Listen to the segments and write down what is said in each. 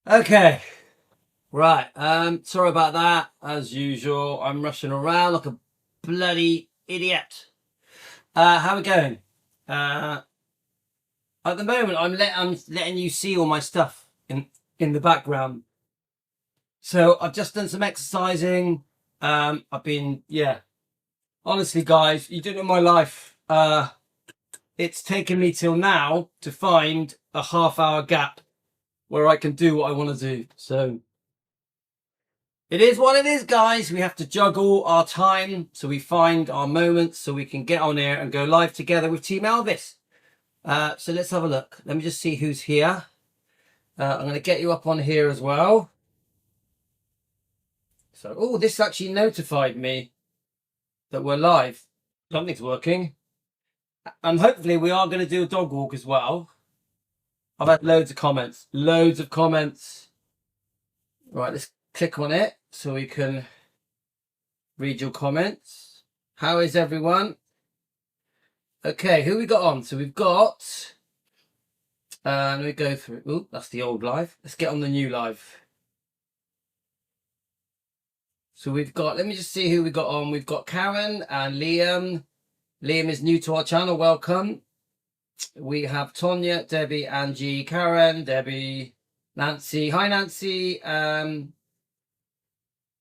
Okay, right. Sorry about that. As usual, I'm rushing around like a bloody idiot. How are we going? Uh, at the moment, I'm letting you see all my stuff in the background. So I've just done some exercising. I've been Honestly, guys, you don't know my life. It's taken me till now to find a half-hour gap where I can do what I want to do. So it is what it is, guys. We have to juggle our time so we find our moments so we can get on air and go live together with Team Elvis. So let's have a look. Let me just see who's here. I'm going to get you up on here as well. So, oh, this actually notified me that we're live. Something's working. And hopefully we are going to do a dog walk as well. I've had loads of comments. Loads of comments. Right, let's click on it so we can read your comments. How is everyone? Okay, who we got on? So we've got, let me go through. Oh, that's the old live. Let's get on the new live. So we've got, let me just see who we got on. We've got Karen and Liam. Liam is new to our channel. Welcome. We have Tonya, Debbie, Angie, Karen, Debbie, Nancy. Hi, Nancy.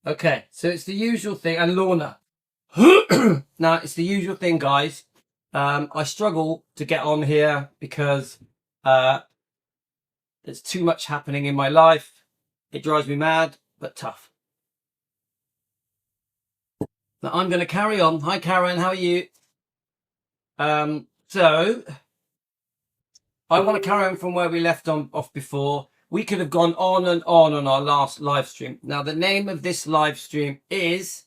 Okay, so it's the usual thing. And Lorna. Now, it's the usual thing, guys. I struggle to get on here because there's too much happening in my life. It drives me mad, but tough. Now I'm going to carry on. Hi, Karen. How are you? So I want to carry on from where we left off before. We could have gone on and on our last live stream. Now, the name of this live stream is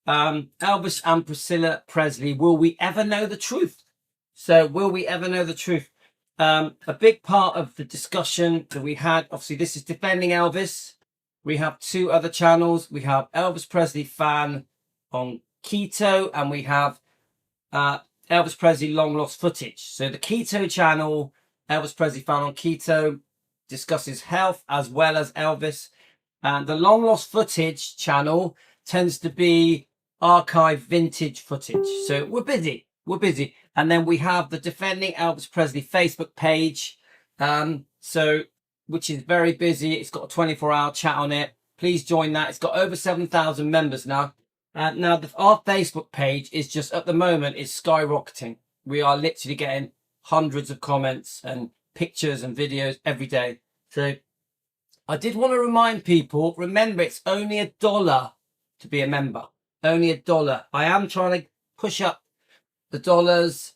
Elvis and Priscilla Presley. Will we ever know the truth? So will we ever know the truth? A big part of the discussion that we had, obviously, this is Defending Elvis. We have two other channels. We have Elvis Presley Fan on Keto, and we have Elvis Presley Long Lost Footage. So the Keto channel, Elvis Presley Fan on Keto, discusses health as well as Elvis. And the Long Lost Footage channel tends to be archive vintage footage. So we're busy. And then we have the Defending Elvis Presley Facebook page, which is very busy. It's got a 24-hour chat on it. Please join that. It's got over 7,000 members now. Now, our Facebook page is just, at the moment, is skyrocketing. We are literally getting hundreds of comments and pictures and videos every day. So I did want to remind people, remember, it's only $1 to be a member. Only $1. I am trying to push up the dollars,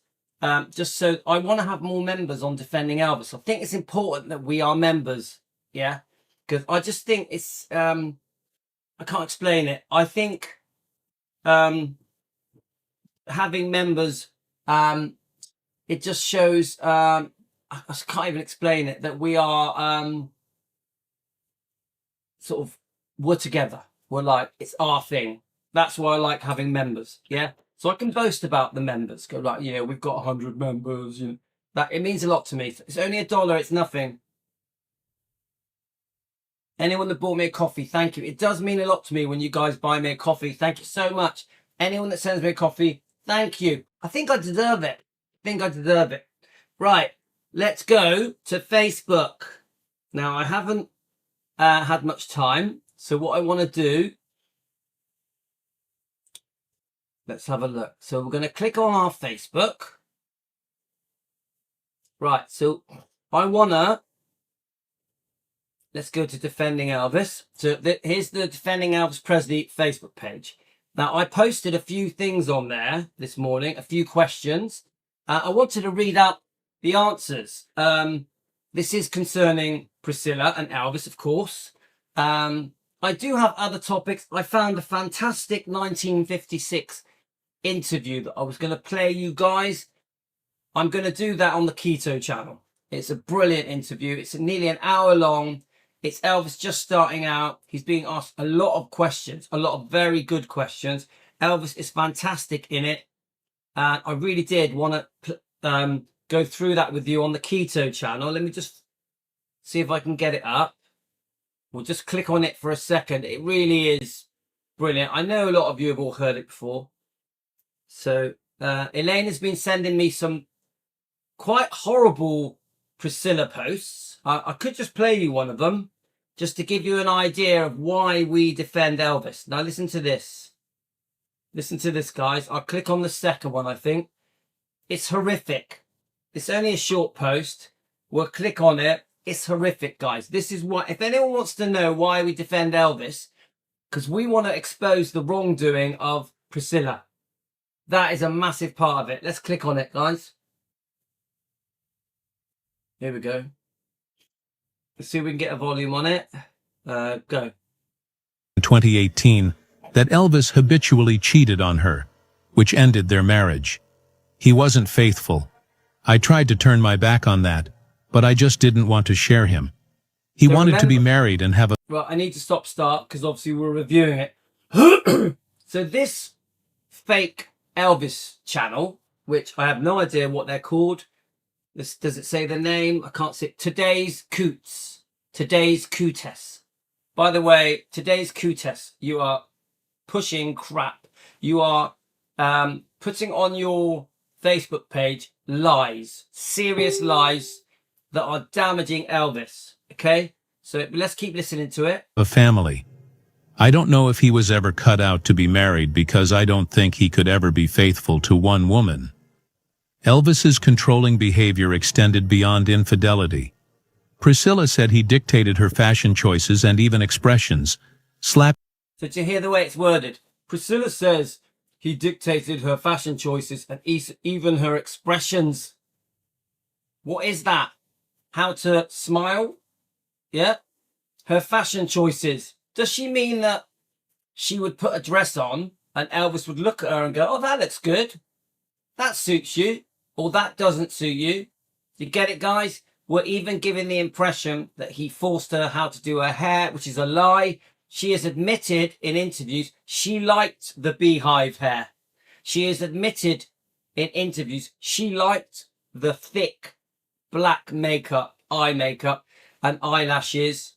just so I want to have more members on Defending Elvis. I think it's important that we are members, yeah, because I just think it's I can't explain it. I think having members, it just shows, I can't even explain it, that we are sort of, we're together. We're like, it's our thing. That's why I like having members, yeah. So I can boast about the members. Go like, we've got 100 members. That it means a lot to me. It's only $1. It's nothing. Anyone that bought me a coffee, thank you. It does mean a lot to me when you guys buy me a coffee. Thank you so much. Anyone that sends me a coffee, thank you. I think I deserve it. Right, let's go to Facebook. Now, I haven't had much time. So what I want to do, let's have a look. So we're going to click on our Facebook. Right, so let's go to Defending Elvis. So here's the Defending Elvis Presley Facebook page. Now, I posted a few things on there this morning, a few questions. I wanted to read out the answers. This is concerning Priscilla and Elvis, of course. I do have other topics. I found a fantastic 1956 interview that I was going to play you guys. I'm going to do that on the Keto channel. It's a brilliant interview. It's nearly an hour long. It's Elvis just starting out. He's being asked a lot of questions, a lot of very good questions. Elvis is fantastic in it. And I really did want to go through that with you on the Keto channel. Let me just see if I can get it up. We'll just click on it for a second. It really is brilliant. I know a lot of you have all heard it before. So Elaine has been sending me some quite horrible Priscilla posts. I could just play you one of them just to give you an idea of why we defend Elvis. Now listen to this. Listen to this, guys. I'll click on the second one, I think. It's horrific. It's only a short post. We'll click on it. It's horrific, guys. This is why, if anyone wants to know why we defend Elvis, because we want to expose the wrongdoing of Priscilla. That is a massive part of it. Let's click on it, guys. Here we go. Let's see if we can get a volume on it. Go. In 2018, that Elvis habitually cheated on her, which ended their marriage. He wasn't faithful. I tried to turn my back on that, but I just didn't want to share him. He wanted to be married and have a... Well, I need to start because obviously we're reviewing it. So this fake Elvis channel, which I have no idea what they're called. Does it say the name? I can't see it. Today's Coots. Today's Cootes. By the way, Today's Cootes, you are pushing crap. You are putting on your Facebook page lies. Serious lies that are damaging Elvis. Okay? So let's keep listening to it. A family. I don't know if he was ever cut out to be married because I don't think he could ever be faithful to one woman. Elvis's controlling behavior extended beyond infidelity. Priscilla said he dictated her fashion choices and even expressions. So to hear the way it's worded, Priscilla says he dictated her fashion choices and even her expressions. What is that? How to smile? Yeah? Her fashion choices. Does she mean that she would put a dress on and Elvis would look at her and go, oh, that looks good. That suits you. Or that doesn't suit you. You get it, guys? We're even giving the impression that he forced her how to do her hair, which is a lie. She has admitted in interviews she liked the beehive hair. She has admitted in interviews she liked the thick black makeup, eye makeup and eyelashes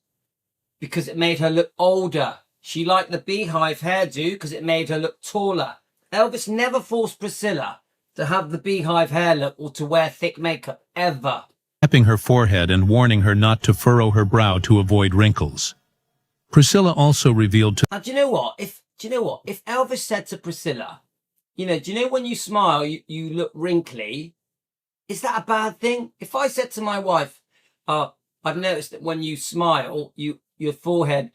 because it made her look older. She liked the beehive hairdo because it made her look taller. Elvis never forced Priscilla to have the beehive hair look or to wear thick makeup, ever. Tapping her forehead and warning her not to furrow her brow to avoid wrinkles. Priscilla also revealed to... Now, do you know what? If Elvis said to Priscilla, do you know when you smile, you look wrinkly? Is that a bad thing? If I said to my wife, I've noticed that when you smile, your forehead,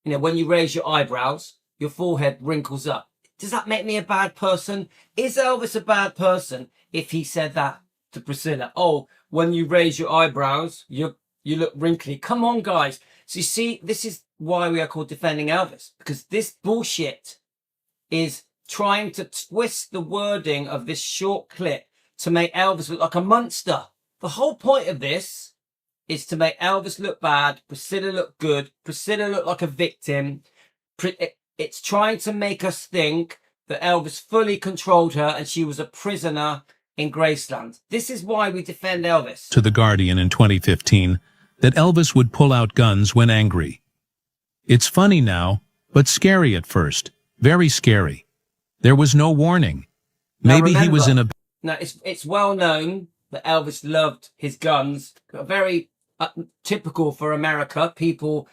when you raise your eyebrows, your forehead wrinkles up. Does that make me a bad person? Is Elvis a bad person if he said that to Priscilla? Oh, when you raise your eyebrows, you look wrinkly. Come on, guys. So you see, this is why we are called Defending Elvis. Because this bullshit is trying to twist the wording of this short clip to make Elvis look like a monster. The whole point of this is to make Elvis look bad, Priscilla look good, Priscilla look like a victim. It's trying to make us think that Elvis fully controlled her and she was a prisoner in Graceland. This is why we defend Elvis. To The Guardian in 2015 that Elvis would pull out guns when angry. It's funny now, but scary at first. Very scary. There was no warning. Maybe he was in a... Now, it's well known that Elvis loved his guns. Very typical for America. People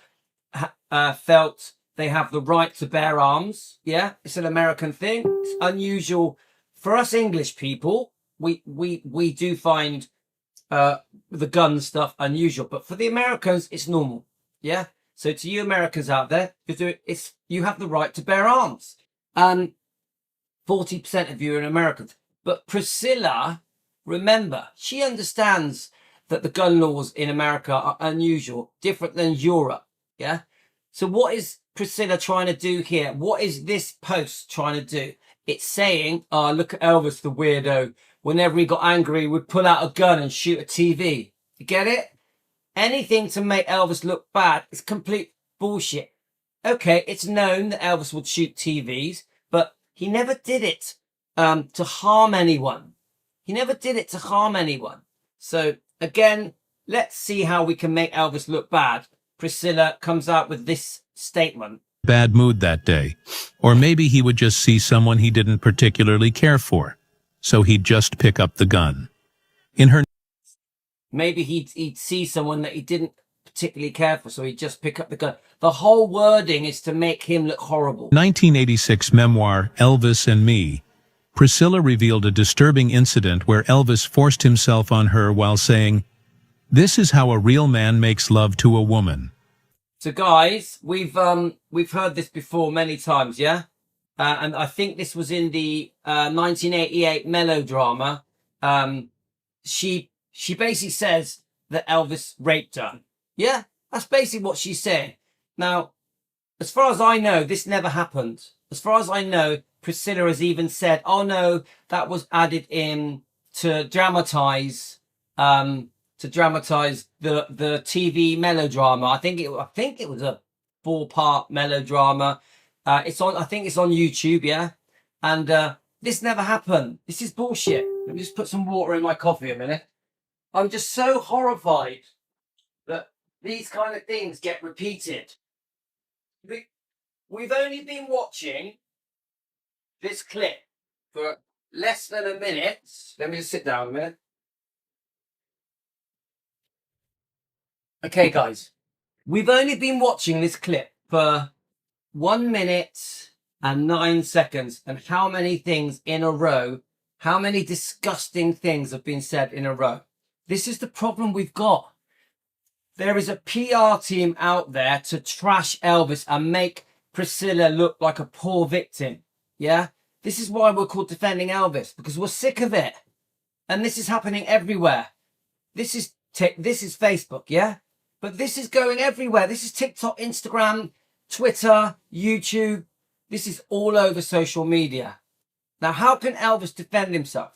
felt they have the right to bear arms. Yeah, it's an American thing. It's unusual for us English people. We do find the gun stuff unusual, but for the Americans, it's normal. Yeah. So to you Americans out there, you have the right to bear arms, and 40% of you are Americans. But Priscilla, remember, she understands that the gun laws in America are unusual, different than Europe. Yeah. So what is Priscilla trying to do here? What is this post trying to do? It's saying, oh, look at Elvis, the weirdo. Whenever he got angry, he would pull out a gun and shoot a TV. You get it? Anything to make Elvis look bad is complete bullshit. Okay, it's known that Elvis would shoot TVs, but he never did it to harm anyone. He never did it to harm anyone. So again, let's see how we can make Elvis look bad Priscilla comes out with this statement. Bad mood that day. Or maybe he would just see someone he didn't particularly care for, so he'd just pick up the gun. In her Maybe he'd see someone that he didn't particularly care for, so he'd just pick up the gun. The whole wording is to make him look horrible. 1986 memoir, Elvis and Me, Priscilla revealed a disturbing incident where Elvis forced himself on her while saying, "This is how a real man makes love to a woman." So guys, we've heard this before many times, yeah? And I think this was in the 1988 melodrama. She basically says that Elvis raped her. Yeah, that's basically what she's saying. Now, as far as I know, this never happened. As far as I know, Priscilla has even said, "Oh no, that was added in to dramatize the TV melodrama." I think it was a 4-part melodrama. I think it's on YouTube, yeah. And this never happened. This is bullshit. Let me just put some water in my coffee a minute. I'm just so horrified that these kind of things get repeated. We've only been watching this clip for less than a minute. Let me just sit down a minute. Okay, guys, we've only been watching this clip for 1 minute and 9 seconds, and how many things in a row, how many disgusting things have been said in a row. This is the problem we've got. There is a PR team out there to trash Elvis and make Priscilla look like a poor victim. Yeah? This is why we're called Defending Elvis, because we're sick of it. And this is happening everywhere. This is Facebook, yeah? But this is going everywhere. This is TikTok, Instagram, Twitter, YouTube. This is all over social media. Now, how can Elvis defend himself?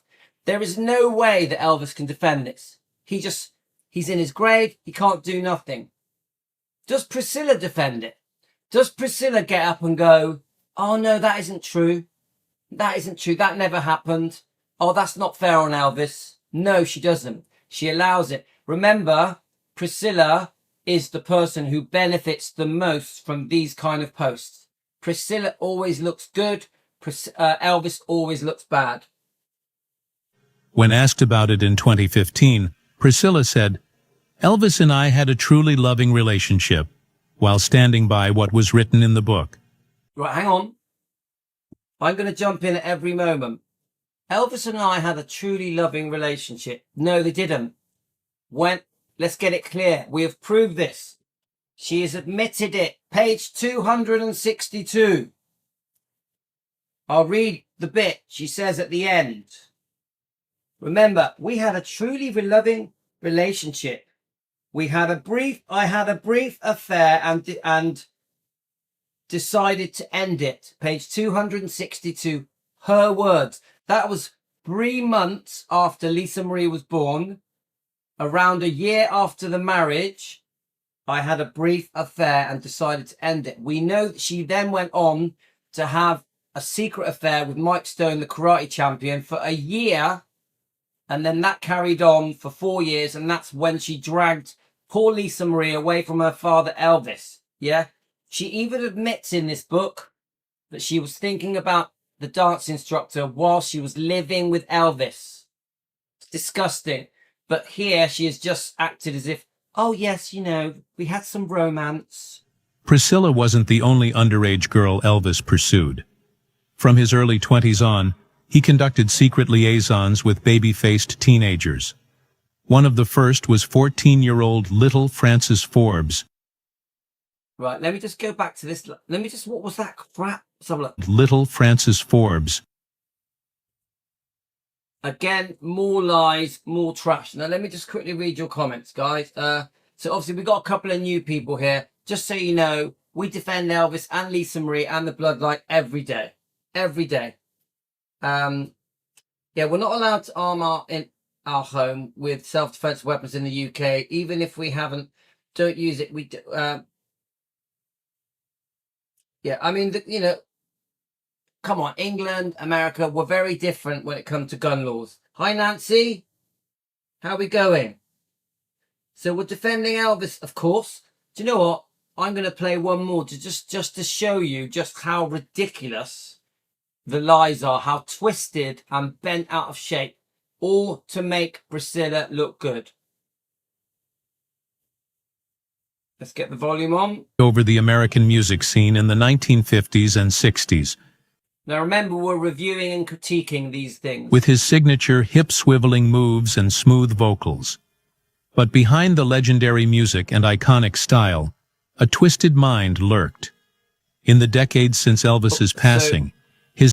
There is no way that Elvis can defend this. He's in his grave. He can't do nothing. Does Priscilla defend it? Does Priscilla get up and go, "Oh no, that isn't true. That isn't true. That never happened. Oh, that's not fair on Elvis." No, she doesn't. She allows it. Remember, Priscilla is the person who benefits the most from these kind of posts. Priscilla always looks good. Elvis always looks bad. When asked about it in 2015, Priscilla said, "Elvis and I had a truly loving relationship," while standing by what was written in the book. Right, hang on. I'm going to jump in at every moment. Elvis and I had a truly loving relationship. No, they didn't. Let's get it clear. We have proved this. She has admitted it. Page 262. I'll read the bit she says at the end. Remember, we had a truly loving relationship. I had a brief affair and decided to end it. Page 262. Her words. That was 3 months after Lisa Marie was born. Around a year after the marriage, I had a brief affair and decided to end it. We know that she then went on to have a secret affair with Mike Stone, the karate champion, for a year. And then that carried on for 4 years. And that's when she dragged poor Lisa Marie away from her father, Elvis. Yeah. She even admits in this book that she was thinking about the dance instructor while she was living with Elvis. It's disgusting. But here she has just acted as if, "Oh yes, we had some romance." Priscilla wasn't the only underage girl Elvis pursued. From his early 20s on, he conducted secret liaisons with baby-faced teenagers. One of the first was 14-year-old little Frances Forbes. Right, let me just go back to this. What was that crap? Let's have a look. Little Frances Forbes. Again, more lies, more trash. Now, let me just quickly read your comments, guys. So obviously we've got a couple of new people here. Just so you know, we defend Elvis and Lisa Marie and the bloodline every day. Every day. Yeah, we're not allowed to arm in our home with self-defense weapons in the UK, even if we don't use it. Yeah, I mean, come on, England, America, we're very different when it comes to gun laws. Hi, Nancy. How are we going? So we're defending Elvis, of course. Do you know what? I'm going to play one more to just to show you just how ridiculous the lies are, how twisted and bent out of shape, all to make Priscilla look good. Let's get the volume on. Over the American music scene in the 1950s and 60s. Now remember, we're reviewing and critiquing these things. With his signature hip-swiveling moves and smooth vocals. But behind the legendary music and iconic style, a twisted mind lurked. In the decades since Elvis's passing,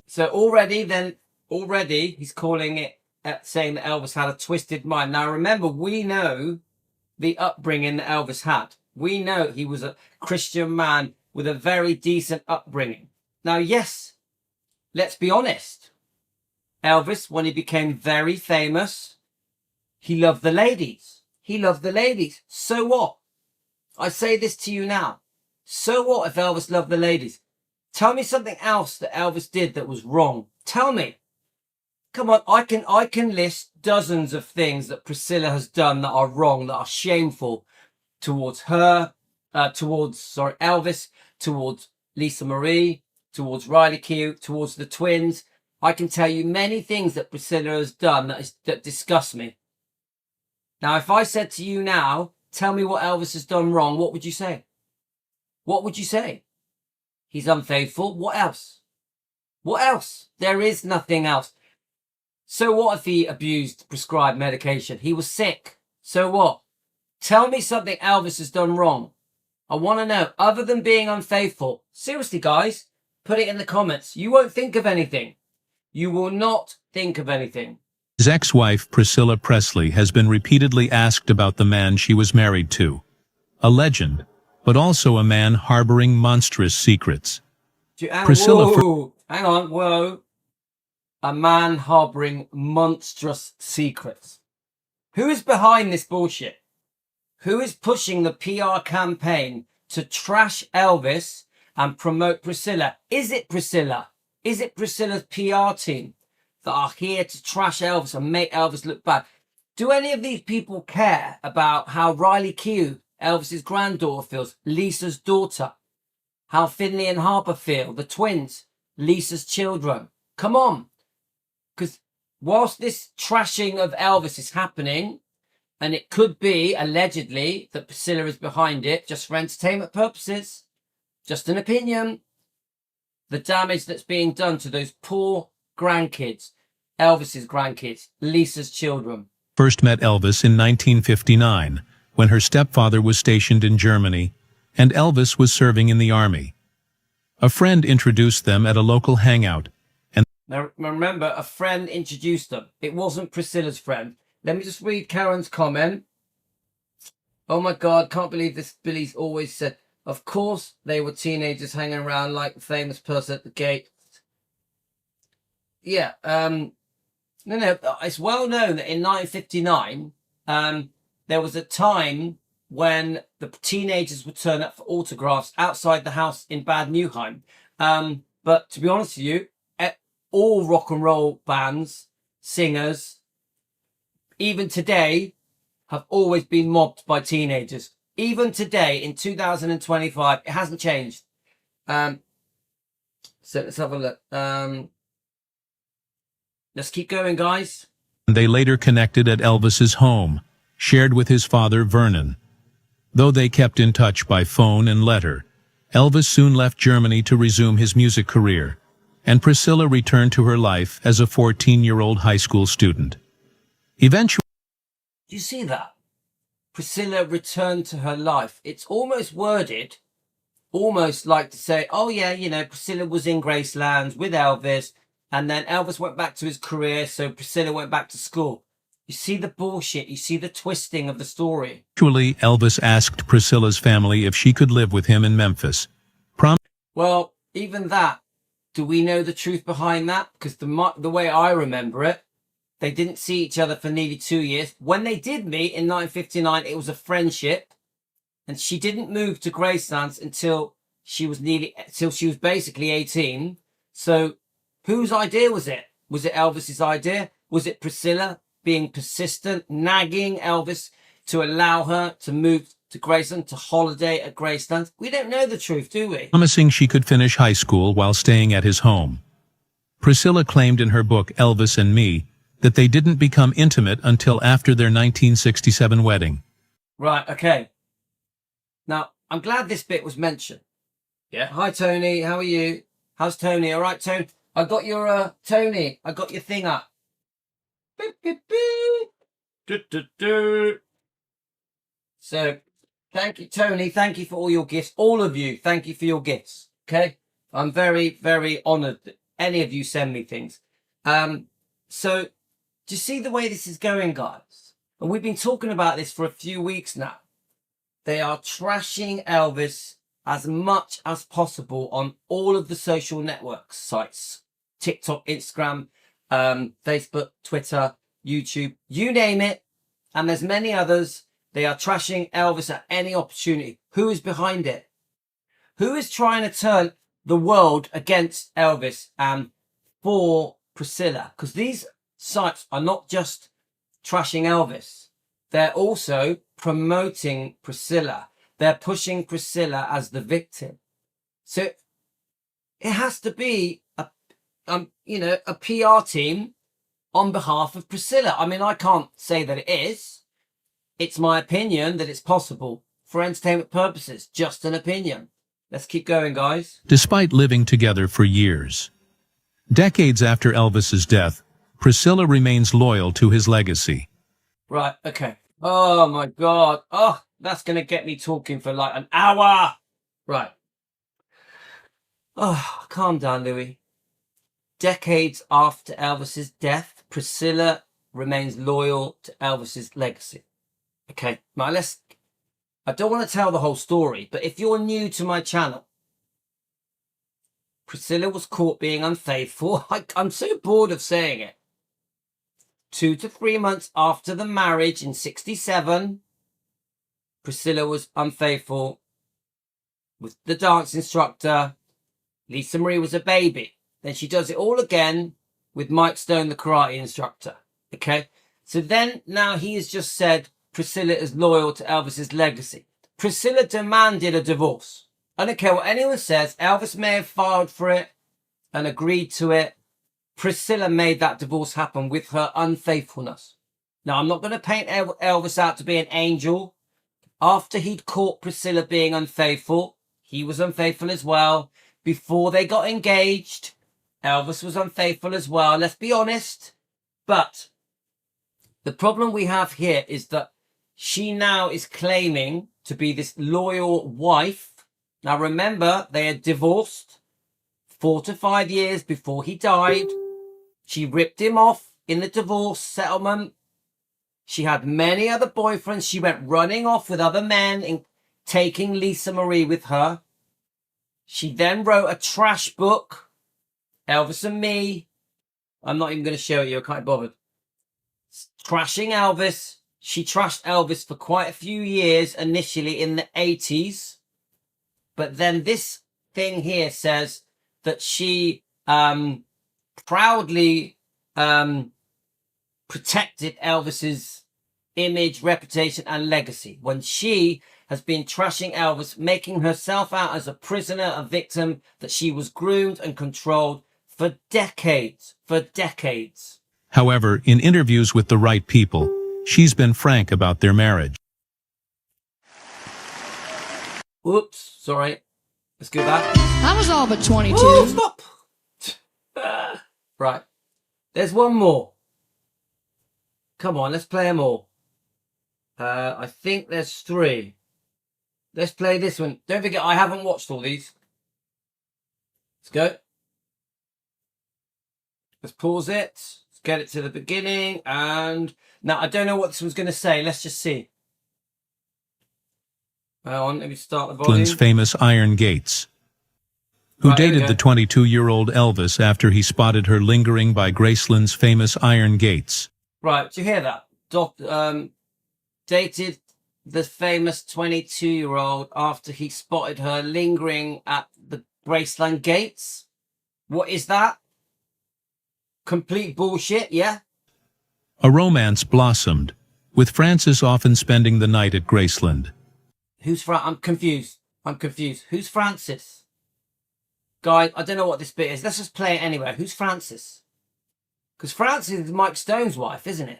So already he's calling it, saying that Elvis had a twisted mind. Now remember, we know the upbringing that Elvis had. We know he was a Christian man with a very decent upbringing. Now, yes, let's be honest. Elvis, when he became very famous, he loved the ladies. He loved the ladies. So what? I say this to you now. So what if Elvis loved the ladies? Tell me something else that Elvis did that was wrong. Tell me. Come on, I can list dozens of things that Priscilla has done that are wrong, that are shameful towards her, towards Elvis, towards Lisa Marie, towards Riley Q, towards the twins. I can tell you many things that Priscilla has done that disgust me. Now, if I said to you now, tell me what Elvis has done wrong, what would you say? What would you say? He's unfaithful. What else? What else? There is nothing else. So what if he abused prescribed medication? He was sick. So what? Tell me something Elvis has done wrong. I want to know, other than being unfaithful. Seriously, guys, put it in the comments. You won't think of anything. You will not think of anything. his ex-wife Priscilla Presley has been repeatedly asked about the man she was married to. A legend, but also a man harboring monstrous secrets. Priscilla, hang on, whoa. A man harboring monstrous secrets. Who is behind this bullshit? Who is pushing the PR campaign to trash Elvis and promote Priscilla? Is it Priscilla? Is it Priscilla's PR team that are here to trash Elvis and make Elvis look bad? Do any of these people care about how Riley Q, Elvis's granddaughter, feels, Lisa's daughter? How Finley and Harper feel, the twins, Lisa's children? Come on. Because whilst this trashing of Elvis is happening, and it could be, allegedly, that Priscilla is behind it, just for entertainment purposes, just an opinion, the damage that's being done to those poor grandkids, Elvis's grandkids, Lisa's children. First met Elvis in 1959, when her stepfather was stationed in Germany, and Elvis was serving in the army. A friend introduced them at a local hangout. Now, remember, a friend introduced them. It wasn't Priscilla's friend. Let me just read Karen's comment. Oh my God, can't believe this. Billy's always said, of course they were teenagers hanging around like the famous person at the gate. Yeah, no, it's well known that in 1959, there was a time when the teenagers would turn up for autographs outside the house in Bad Neuheim. But to be honest with you, all rock and roll bands, singers, even today, have always been mobbed by teenagers. Even today, in 2025, it hasn't changed. So let's have a look. Let's keep going, guys. They later connected at Elvis's home, shared with his father Vernon. Though they kept in touch by phone and letter, Elvis soon left Germany to resume his music career, and Priscilla returned to her life as a 14-year-old high school student. Eventually, do you see that? Priscilla returned to her life. It's almost worded, almost like to say, oh yeah, you know, Priscilla was in Graceland with Elvis, and then Elvis went back to his career, so Priscilla went back to school. You see the bullshit, you see the twisting of the story. Actually, Elvis asked Priscilla's family if she could live with him in Memphis. Well, even that, do we know the truth behind that? Because the way I remember it, they didn't see each other for nearly 2 years. When they did meet in 1959, it was a friendship. And she didn't move to Graceland until she was basically 18. So whose idea was it? Was it Elvis's idea? Was it Priscilla being persistent, nagging Elvis to allow her to move to Graceland, to holiday at Graceland. We don't know the truth, do we? Promising she could finish high school while staying at his home. Priscilla claimed in her book Elvis and Me that they didn't become intimate until after their 1967 wedding. Right, okay. Now, I'm glad this bit was mentioned. Yeah. Hi, Tony. How are you? How's Tony? All right, Tony? I got your, Tony, I got your thing up. Beep, beep, beep. Do, do, do. So, thank you, Tony. Thank you for all your gifts. All of you, thank you for your gifts. Okay? I'm very, very honoured that any of you send me things. So, do you see the way this is going, guys? And we've been talking about this for a few weeks now. They are trashing Elvis as much as possible on all of the social network sites. TikTok, Instagram, Facebook, Twitter, YouTube, you name it. And there's many others. They are trashing Elvis at any opportunity. Who is behind it? Who is trying to turn the world against Elvis and for Priscilla? Because these sites are not just trashing Elvis. They're also promoting Priscilla. They're pushing Priscilla as the victim. So it has to be a PR team on behalf of Priscilla. I mean, I can't say that it is. It's my opinion that it's possible for entertainment purposes. Just an opinion. Let's keep going, guys. Despite living together for years, decades after Elvis's death, Priscilla remains loyal to his legacy. Right, okay. Oh, my God. Oh, that's going to get me talking for like an hour. Right. Oh, calm down, Louis. Decades after Elvis's death, Priscilla remains loyal to Elvis's legacy. Okay, now I don't want to tell the whole story, but if you're new to my channel, Priscilla was caught being unfaithful. I'm so bored of saying it. 2 to 3 months after the marriage in 1967, Priscilla was unfaithful with the dance instructor. Lisa Marie was a baby. Then she does it all again with Mike Stone, the karate instructor. Okay? So then now he has just said Priscilla is loyal to Elvis's legacy. Priscilla demanded a divorce. I don't care what anyone says. Elvis may have filed for it and agreed to it. Priscilla made that divorce happen with her unfaithfulness. Now, I'm not going to paint Elvis out to be an angel. After he'd caught Priscilla being unfaithful, he was unfaithful as well. Before they got engaged, Elvis was unfaithful as well. Let's be honest. But the problem we have here is that she now is claiming to be this loyal wife. Now, remember, they had divorced 4 to 5 years before he died. She ripped him off in the divorce settlement. She had many other boyfriends. She went running off with other men and taking Lisa Marie with her. She then wrote a trash book, Elvis and Me. I'm not even going to show it you. I can't be bothered. Trashing Elvis. She trashed Elvis for quite a few years, initially in the 80s. But then this thing here says that she proudly protected Elvis's image, reputation, and legacy when she has been trashing Elvis, making herself out as a prisoner, a victim, that she was groomed and controlled for decades. However, in interviews with the right people, she's been frank about their marriage. Oops, sorry. Let's go back. I was all but 22. Oh, stop! Right. There's one more. Come on, let's play them all. I think there's 3. Let's play this one. Don't forget, I haven't watched all these. Let's go. Let's pause it. Let's get it to the beginning. And now, I don't know what this one's going to say. Let's just see. Hang on, let me start the volume. Graceland's famous Iron Gates, who Right, dated the 22-year-old Elvis after he spotted her lingering by Graceland's famous Iron Gates. Right, do you hear that? Dated the famous 22-year-old after he spotted her lingering at the Graceland gates. What is that? Complete bullshit, yeah? A romance blossomed, with Francis often spending the night at Graceland. Who's I'm confused. I'm confused. Who's Francis? Guys, I don't know what this bit is. Let's just play it anyway. Who's Francis? Because Francis is Mike Stone's wife, isn't it?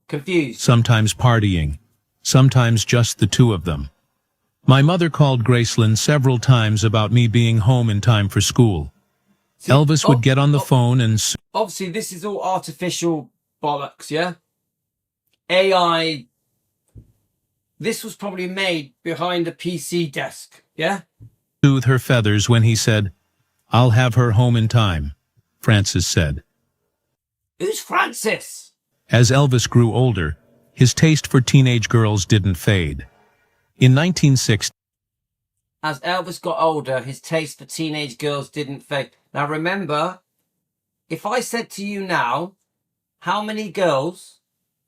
Confused. Sometimes partying, sometimes just the two of them. My mother called Graceland several times about me being home in time for school. See, Elvis would get on the phone and... Obviously, this is all artificial bollocks, yeah? AI. This was probably made behind a PC desk, yeah? Soothe her feathers when he said, "I'll have her home in time," Francis said. Who's Francis? As Elvis grew older, his taste for teenage girls didn't fade. In 1960... As Elvis got older, his taste for teenage girls didn't fade. Now remember, if I said to you now, how many girls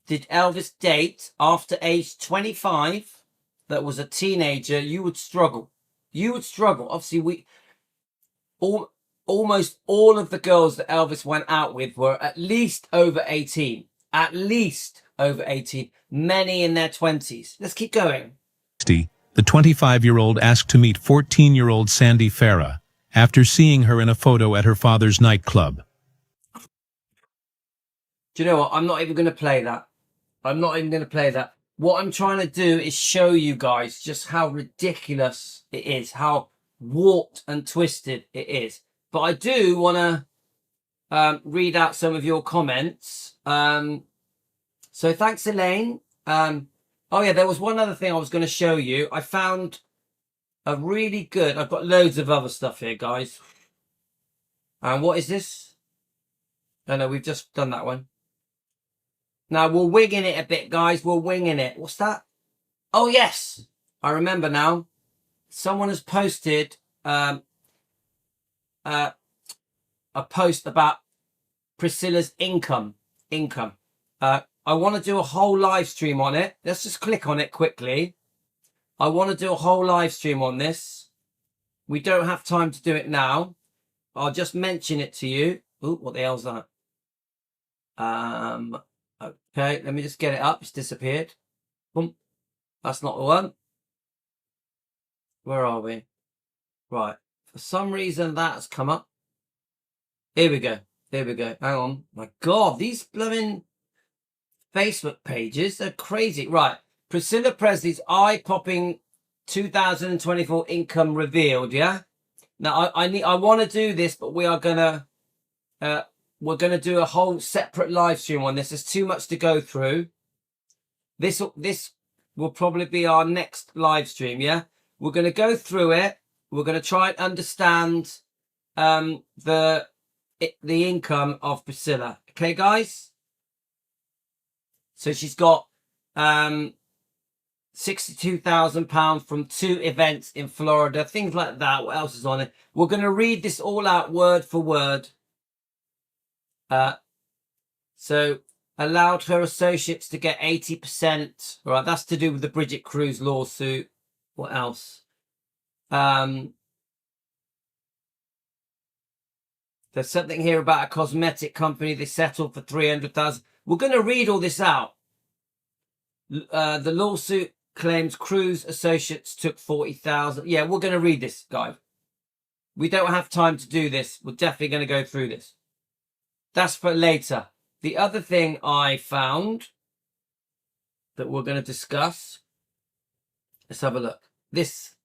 did Elvis date after age 25 that was a teenager, you would struggle. You would struggle. Obviously, almost all of the girls that Elvis went out with were at least over 18. At least over 18. Many in their 20s. Let's keep going. The 25-year-old asked to meet 14-year-old Sandy Farah after seeing her in a photo at her father's nightclub. Do you know what? I'm not even going to play that. I'm not even going to play that. What I'm trying to do is show you guys just how ridiculous it is, how warped and twisted it is. But I do want to read out some of your comments. So thanks, Elaine. Oh yeah, there was one other thing I was going to show you. I found a really good... I've got loads of other stuff here, guys. And what is this? Oh no, we've just done that one. Now, we're winging it a bit, guys. We're winging it. What's that? Oh, yes. I remember now. Someone has posted a post about Priscilla's income. I want to do a whole live stream on it. Let's just click on it quickly. I want to do a whole live stream on this. We don't have time to do it now. I'll just mention it to you. Ooh, what the hell's that? Okay, let me just get it up. It's disappeared. Boom. That's not the one. Where are we? Right. For some reason, that's come up. Here we go. Here we go. Hang on. My God, these blooming Facebook pages are crazy. Right. Priscilla Presley's eye-popping 2024 income revealed, yeah? Now, I want to do this, but we are going to... we're going to do a whole separate live stream on this. There's too much to go through. This will probably be our next live stream, yeah? We're going to go through it. We're going to try and understand the income of Priscilla. Okay, guys? So she's got £62,000 from 2 events in Florida. Things like that. What else is on it? We're going to read this all out word for word. So allowed her associates to get 80%. All right, that's to do with the Bridget Cruz lawsuit. What else? There's something here about a cosmetic company. They settled for $300,000. We're going to read all this out. The lawsuit claims Cruz associates took $40,000. Yeah, we're going to read this, guys. We don't have time to do this. We're definitely going to go through this. That's for later. The other thing I found that we're going to discuss. Let's have a look. This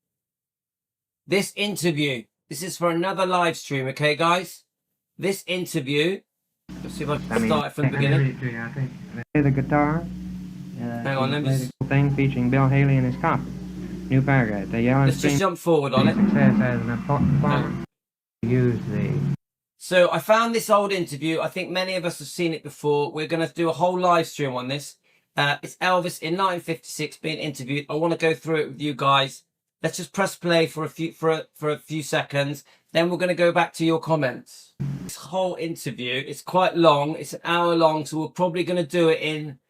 interview. This is for another live stream, okay, guys? This interview. Let's see if I can start it from the beginning. Play the guitar. Hang on, let me play the thing featuring Bill Haley and his cop. New paragraph. The yellow Let's just jump forward on it. Success as an important part. Use the... So I found this old interview. I think many of us have seen it before. We're going to do a whole live stream on this. It's Elvis in 1956 being interviewed. I want to go through it with you guys. Let's just press play for a few seconds. Then we're going to go back to your comments. This whole interview, it's quite long. It's an hour long, so we're probably going to do it in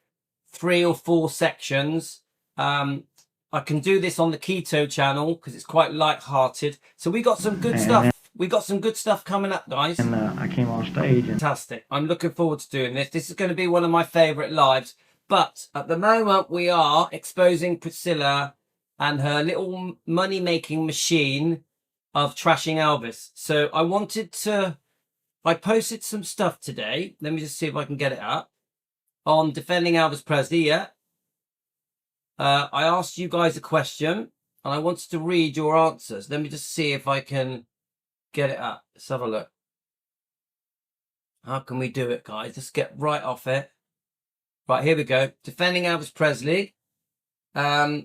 3 or 4 sections. I can do this on the Keto channel because it's quite light-hearted. So we got some good stuff. We got some good stuff coming up, guys. And I came on stage. And fantastic. I'm looking forward to doing this. This is going to be one of my favourite lives. But at the moment, we are exposing Priscilla and her little money-making machine of trashing Elvis. So I posted some stuff today. Let me just see if I can get it up. On defending Elvis Presley, yeah. I asked you guys a question, and I wanted to read your answers. Let me just see if I can get it up. Let's have a look. How can we do it, guys? Let's get right off it. Right, here we go. Defending Elvis Presley. Now,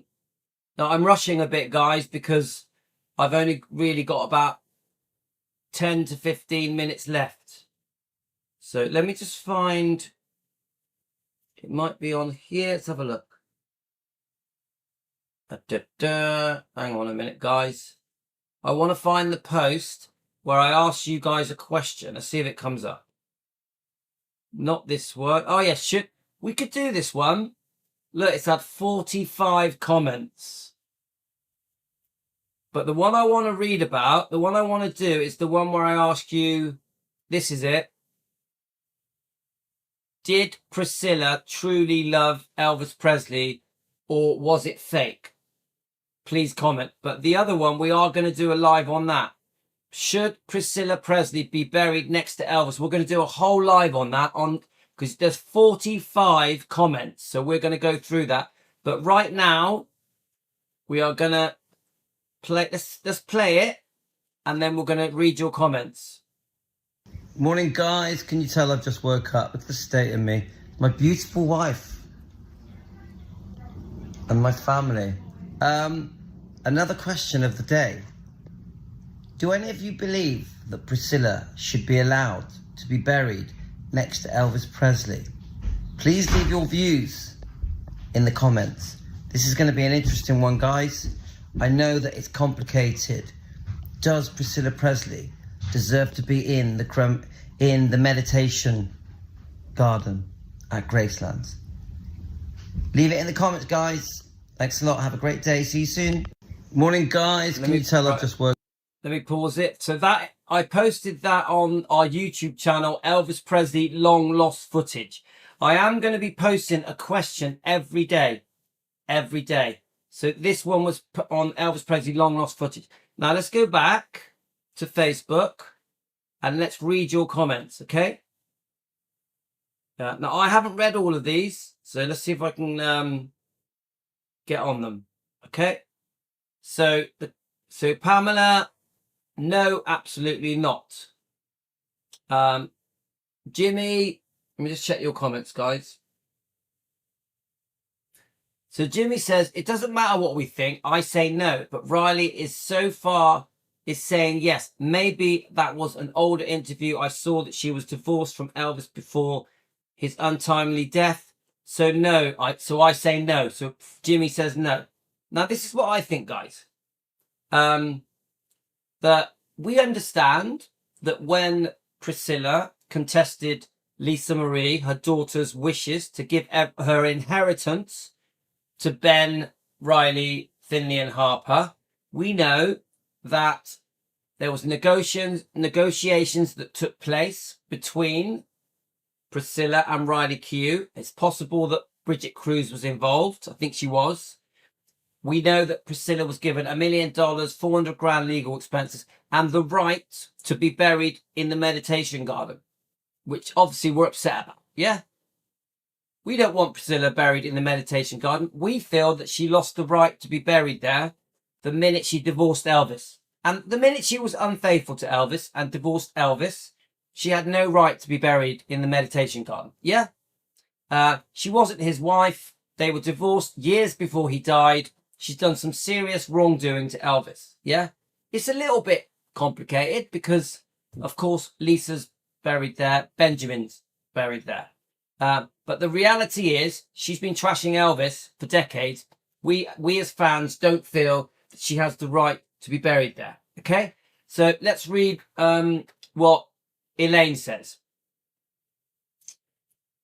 I'm rushing a bit, guys, because I've only really got about 10 to 15 minutes left. So let me just find... It might be on here. Let's have a look. Hang on a minute, guys. I want to find the post where I asked you guys a question. Let's see if it comes up. Not this one. Oh, yes, we could do this one. Look, it's had 45 comments. But the one I want to read about, the one I want to do is the one where I ask you, this is it. Did Priscilla truly love Elvis Presley, or was it fake? Please comment. But the other one, we are going to do a live on that. Should Priscilla Presley be buried next to Elvis? We're going to do a whole live on that, because there's 45 comments. So we're going to go through that. But right now, we are going to play. Let's play it, and then we're going to read your comments. Morning, guys. Can you tell I've just woke up? Look at the state of me. My beautiful wife and my family. Another question of the day. Do any of you believe that Priscilla should be allowed to be buried next to Elvis Presley? Please leave your views in the comments. This is going to be an interesting one, guys. I know that it's complicated. Does Priscilla Presley deserve to be in the meditation garden at Graceland? Leave it in the comments, guys. Thanks a lot. Have a great day. See you soon. Morning, guys. Can you tell I've just worked? Let me pause it. So that I posted that on our YouTube channel, Elvis Presley long lost footage. I am going to be posting a question every day. Every day. So this one was put on Elvis Presley long lost footage. Now let's go back to Facebook and let's read your comments, okay? Now I haven't read all of these, so let's see if I can get on them, okay? So Pamela, no, absolutely not. Jimmy, let me just check your comments, guys. So Jimmy says, it doesn't matter what we think. I say no, but Riley is saying yes. Maybe that was an older interview. I saw that she was divorced from Elvis before his untimely death. So no, I say no. So Jimmy says no. Now this is what I think, guys. That we understand that when Priscilla contested Lisa Marie, her daughter's wishes to give her inheritance to Ben, Riley, Finley and Harper, we know that there was negotiations that took place between Priscilla and Riley Q. It's possible that Bridget Cruz was involved. I think she was. We know that Priscilla was given $1 million, 400 grand legal expenses, and the right to be buried in the meditation garden, which obviously we're upset about. Yeah? We don't want Priscilla buried in the meditation garden. We feel that she lost the right to be buried there the minute she divorced Elvis. And the minute she was unfaithful to Elvis and divorced Elvis, she had no right to be buried in the meditation garden. Yeah? She wasn't his wife. They were divorced years before he died. She's done some serious wrongdoing to Elvis. Yeah? It's a little bit complicated because, of course, Lisa's buried there. Benjamin's buried there. But the reality is she's been trashing Elvis for decades. We as fans don't feel that she has the right to be buried there. Okay? So let's read what Elaine says.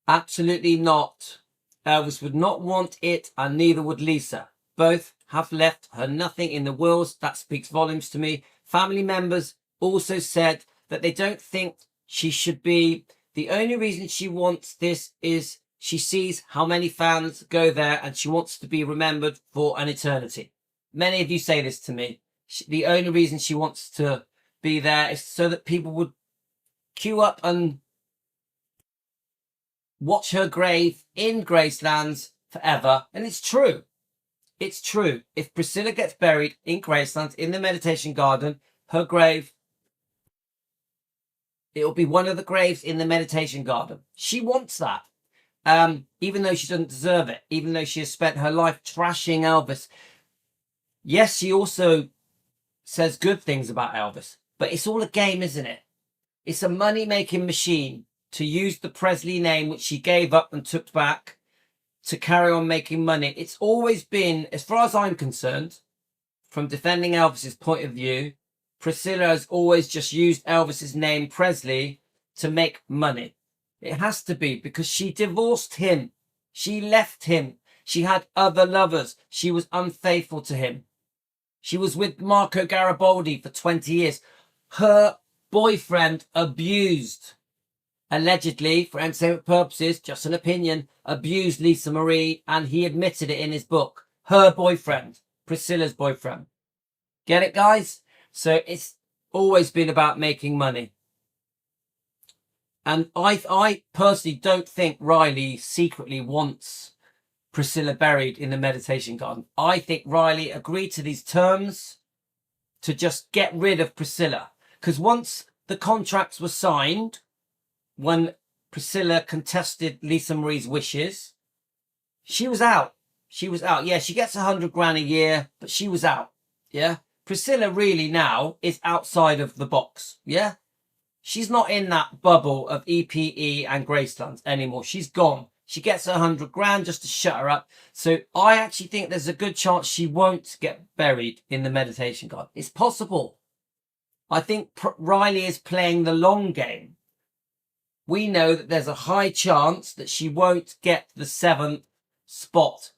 Absolutely not. Elvis would not want it, and neither would Lisa. Both have left her nothing in the wills. That speaks volumes to me. Family members also said that they don't think she should be. The only reason she wants this is she sees how many fans go there and she wants to be remembered for an eternity. Many of you say this to me. The only reason she wants to be there is so that people would queue up and watch her grave in Gracelands forever. And it's true. It's true. If Priscilla gets buried in Gracelands, in the meditation garden, her grave, it'll be one of the graves in the meditation garden. She wants that. Even though she doesn't deserve it, even though she has spent her life trashing Elvis. Yes, she also says good things about Elvis, but it's all a game, isn't it? It's a money-making machine to use the Presley name, which she gave up and took back, to carry on making money. It's always been, as far as I'm concerned, from defending Elvis's point of view, Priscilla has always just used Elvis's name, Presley, to make money. It has to be, because she divorced him. She left him. She had other lovers. She was unfaithful to him. She was with Marco Garibaldi for 20 years. Her boyfriend abused, allegedly, for entertainment purposes, just an opinion, abused Lisa Marie, and he admitted it in his book. Her boyfriend, Priscilla's boyfriend. Get it, guys? So it's always been about making money. And I personally don't think Riley secretly wants Priscilla buried in the meditation garden. I think Riley agreed to these terms to just get rid of Priscilla. Because once the contracts were signed, when Priscilla contested Lisa Marie's wishes, she was out. She was out. Yeah, she gets 100 grand a year, but she was out. Yeah. Priscilla really now is outside of the box. Yeah. She's not in that bubble of EPE and Gracelands anymore. She's gone. She gets 100 grand just to shut her up. So I actually think there's a good chance she won't get buried in the meditation garden. It's possible. I think Riley is playing the long game. We know that there's a high chance that she won't get the 7th spot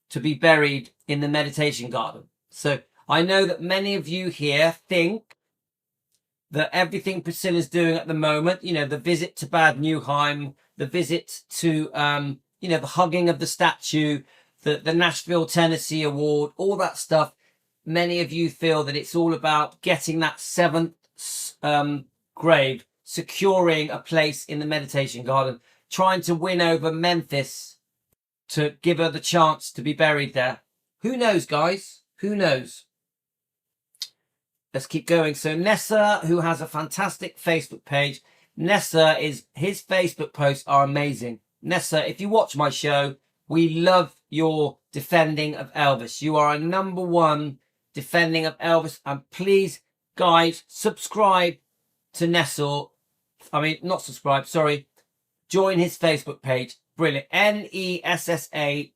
to be buried in the meditation garden. So I know that many of you here think that everything Priscilla's doing at the moment, you know, the visit to Bad Newheim, the visit to, you know, the hugging of the statue, the Nashville, Tennessee award, all that stuff. Many of you feel that it's all about getting that 7th grave, securing a place in the meditation garden, trying to win over Memphis to give her the chance to be buried there. Who knows, guys? Who knows? Let's keep going. So Nessa, who has a fantastic Facebook page. Nessa, his Facebook posts are amazing. Nessa, if you watch my show, we love your defending of Elvis. You are a #1 defending of Elvis. And please, guys, subscribe to Nessa. I mean, not subscribe, sorry. Join his Facebook page. Brilliant. NESSAJORS.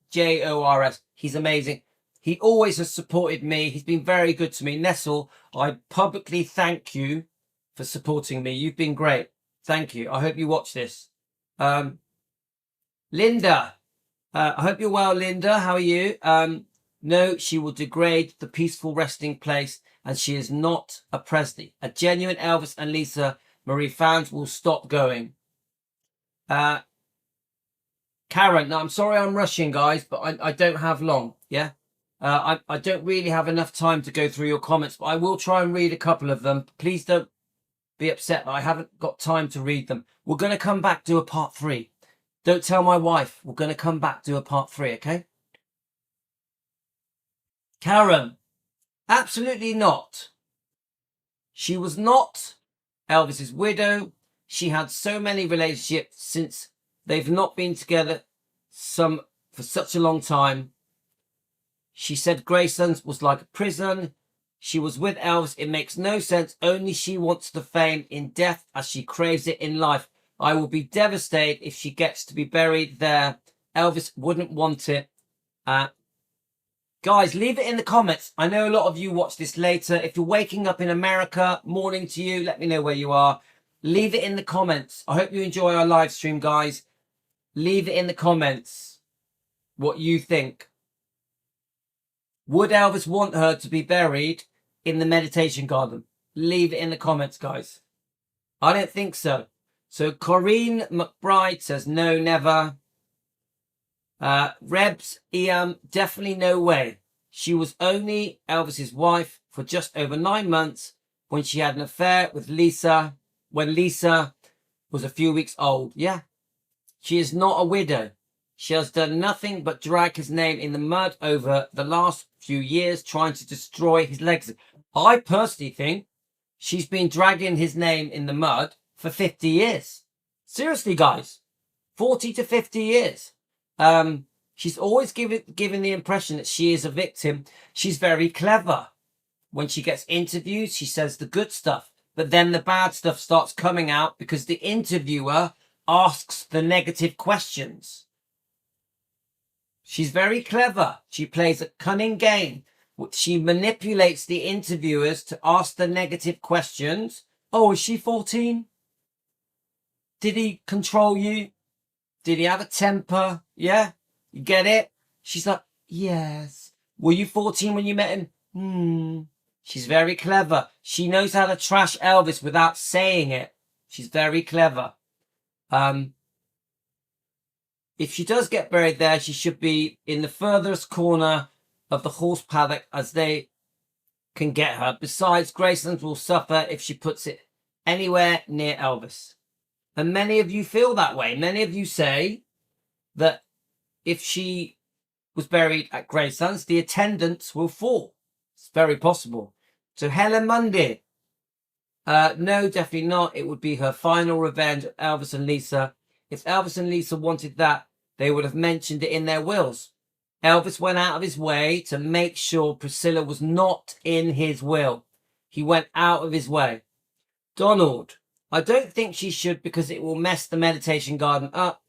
He's amazing. He always has supported me. He's been very good to me. Nessel, I publicly thank you for supporting me. You've been great. Thank you. I hope you watch this. Linda, I hope you're well, Linda. How are you? No, she will degrade the peaceful resting place, and she is not a Presley. A genuine Elvis and Lisa Marie fans will stop going. Karen, now I'm sorry I'm rushing, guys, but I don't have long. Yeah. I don't really have enough time to go through your comments, but I will try and read a couple of them. Please don't be upset that I haven't got time to read them. We're going to come back to a part 3. Don't tell my wife. We're going to come back to a part 3, okay? Karen, absolutely not. She was not Elvis's widow. She had so many relationships since they've not been together for such a long time. She said Graceland's was like a prison. She was with Elvis. It makes no sense. Only she wants the fame in death as she craves it in life. I will be devastated if she gets to be buried there. Elvis wouldn't want it. Guys, leave it in the comments. I know a lot of you watch this later. If you're waking up in America, morning to you, let me know where you are. Leave it in the comments. I hope you enjoy our live stream, guys. Leave it in the comments what you think. Would Elvis want her to be buried in the meditation garden? Leave it in the comments, guys. I don't think so. So Corinne McBride says, no, never. Rebs, definitely no way. She was only Elvis's wife for just over 9 months when she had an affair with Lisa, when Lisa was a few weeks old. Yeah, she is not a widow. She has done nothing but drag his name in the mud over the last few years, trying to destroy his legacy. I personally think she's been dragging his name in the mud for 50 years. Seriously, guys, 40 to 50 years. She's always given the impression that she is a victim. She's very clever. When she gets interviewed, she says the good stuff, but then the bad stuff starts coming out because the interviewer asks the negative questions. She's very clever. She plays a cunning game. She manipulates the interviewers to ask the negative questions. Oh, is she 14? Did he control you? Did he have a temper? Yeah? You get it? She's like, yes. Were you 14 when you met him? She's very clever. She knows how to trash Elvis without saying it. She's very clever. If she does get buried there, she should be in the furthest corner of the horse paddock as they can get her. Besides, Graceland will suffer if she puts it anywhere near Elvis. And many of you feel that way. Many of you say that if she was buried at Gracelands, the attendance will fall. It's very possible. So Helen Mundy. No, definitely not. It would be her final revenge of Elvis and Lisa. If Elvis and Lisa wanted that, they would have mentioned it in their wills. Elvis went out of his way to make sure Priscilla was not in his will. He went out of his way. Donald. I don't think she should because it will mess the meditation garden up.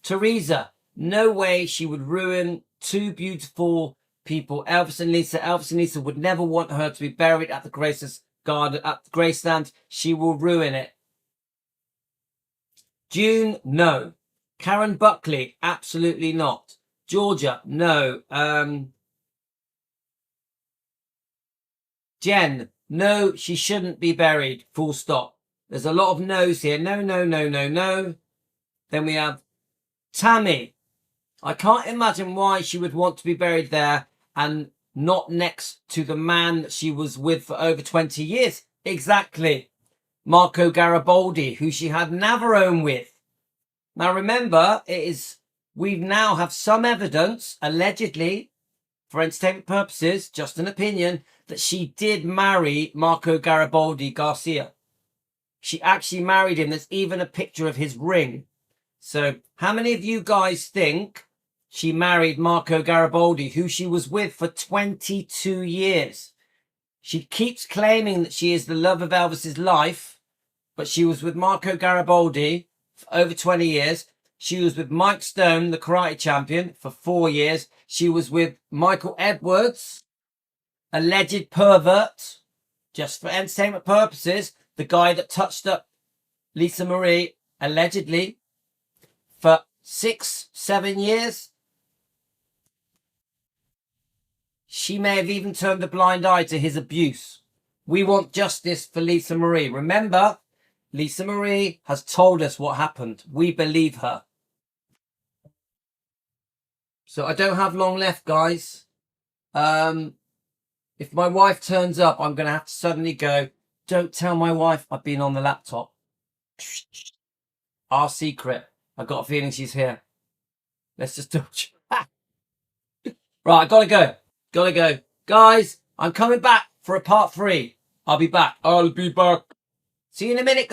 Teresa. No way she would ruin two beautiful people. Elvis and Lisa. Elvis and Lisa would never want her to be buried at the Grace's garden, at Graceland. She will ruin it. June, no. Karen Buckley, absolutely not. Georgia, no. Jen, no, she shouldn't be buried, full stop. There's a lot of no's here. No, no, no, no, no. Then we have Tammy. I can't imagine why she would want to be buried there and not next to the man that she was with for over 20 years. Exactly. Marco Garibaldi, who she had Navarone with. Now remember, we now have some evidence, allegedly, for entertainment purposes, just an opinion, that she did marry Marco Garibaldi Garcia. She actually married him. There's even a picture of his ring. So how many of you guys think she married Marco Garibaldi, who she was with for 22 years? She keeps claiming that she is the love of Elvis's life, but she was with Marco Garibaldi for over 20 years. She was with Mike Stone, the karate champion, for 4 years. She was with Michael Edwards, alleged pervert, just for entertainment purposes, the guy that touched up Lisa Marie, allegedly, for 6-7 years. She may have even turned a blind eye to his abuse. We want justice for Lisa Marie. Remember, Lisa Marie has told us what happened. We believe her. So I don't have long left, guys. If my wife turns up, I'm going to have to suddenly go, don't tell my wife I've been on the laptop. Our secret. I've got a feeling she's here. Let's just do it. Right, I gotta go. Gotta go. Guys, I'm coming back for a part 3. I'll be back. See you in a minute, guys.